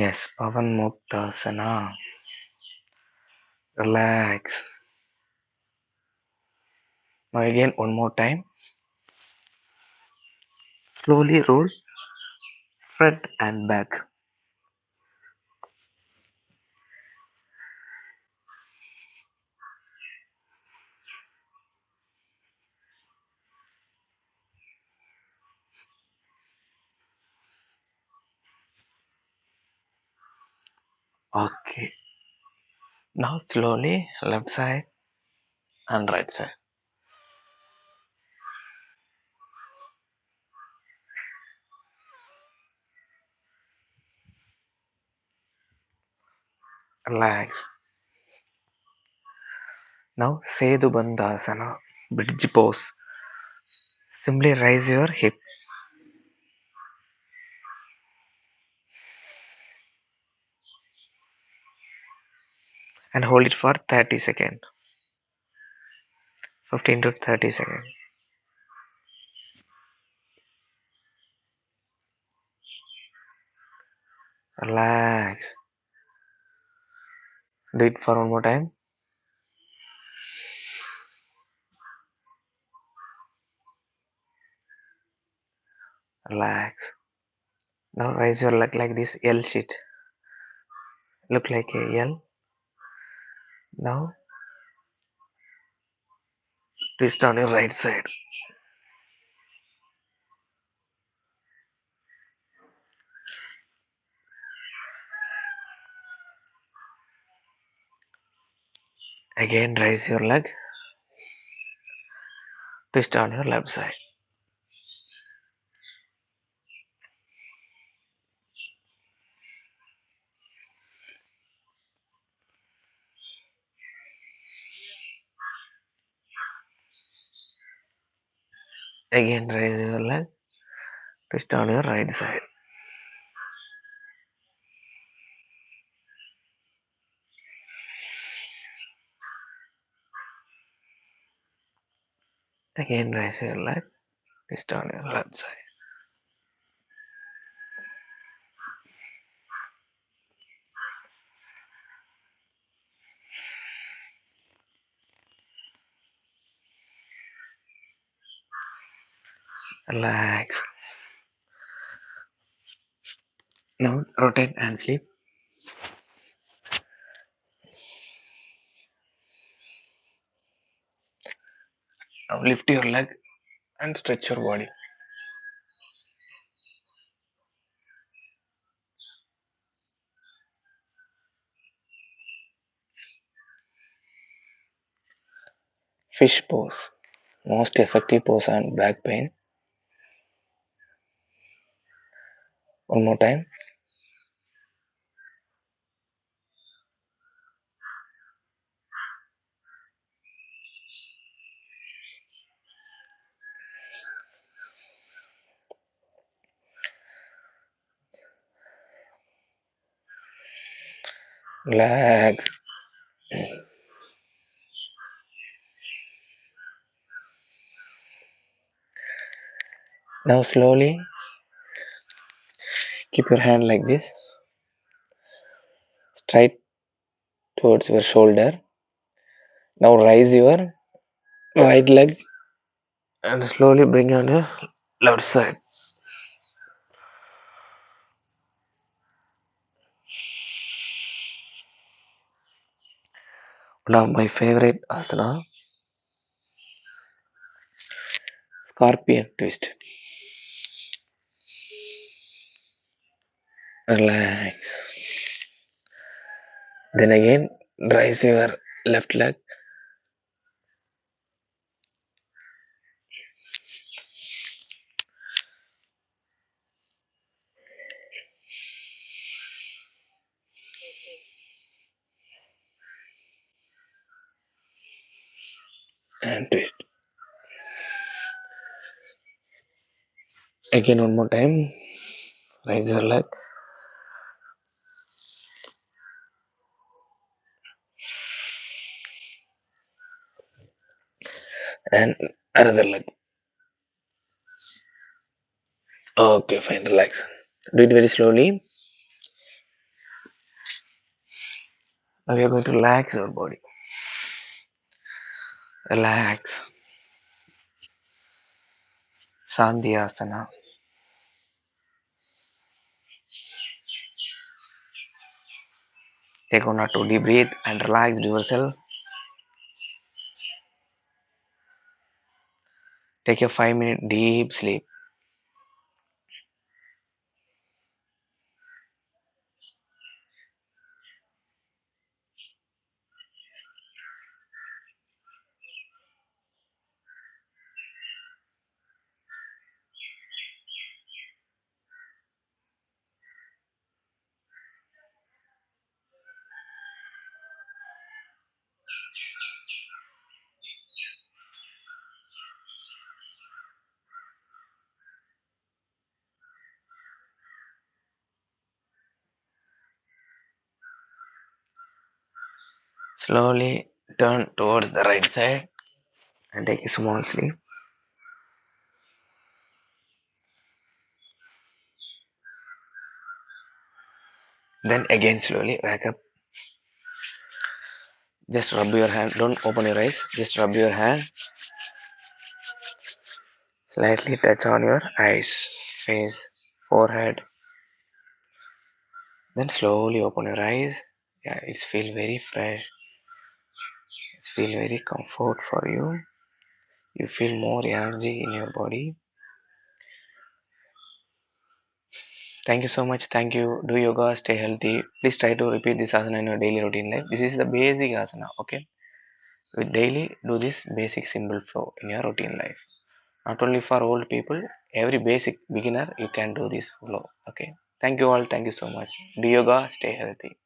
Yes, Pavan Muktasana. Relax. Now again, one more time. Slowly roll front and back. Okay. Now slowly left side and right side. Relax. Now Sedu Bandhasana. Bridge pose. Simply raise your hip and hold it for 30 seconds. 15 to 30 seconds. Relax. Do it for one more time. Relax. Now raise your leg like this L shape. Look like a L. Now twist on your right side. Again raise your leg. Twist on your left side. Again raise your leg. Twist on your right side. Again raise your leg. Twist on your left side. Relax. Now rotate and sleep. Now lift your leg and stretch your body. Fish pose. Most effective pose on back pain. One more time. Relax. Now slowly keep your hand like this. Straight towards your shoulder. Now raise your right leg and slowly bring on your left side. Now my favorite asana, scorpion twist. Relax. Then again raise your left leg and twist. Again one more time. Raise your leg and another leg. Okay, fine, relax. Do it very slowly. Now we are going to relax our body. Relax. Sandhyasana. Take 1 or 2 deep breath and relax yourself. Take a 5 minute deep sleep. Slowly turn towards the right side and take a small sleep. Then again slowly wake up. Just rub your hand. Don't open your eyes. Just rub your hand. Slightly touch on your eyes, face, forehead. Then slowly open your eyes. Yeah, it's feel very fresh. It's feel very comfort for you. You feel more energy in your body. Thank you so much. Thank you. Do yoga, stay healthy. Please try to repeat this asana in your daily routine life. This is the basic asana, okay? With daily, do this basic simple flow in your routine life. Not only for old people, every basic beginner, you can do this flow, okay? Thank you all. Thank you so much. Do yoga, stay healthy.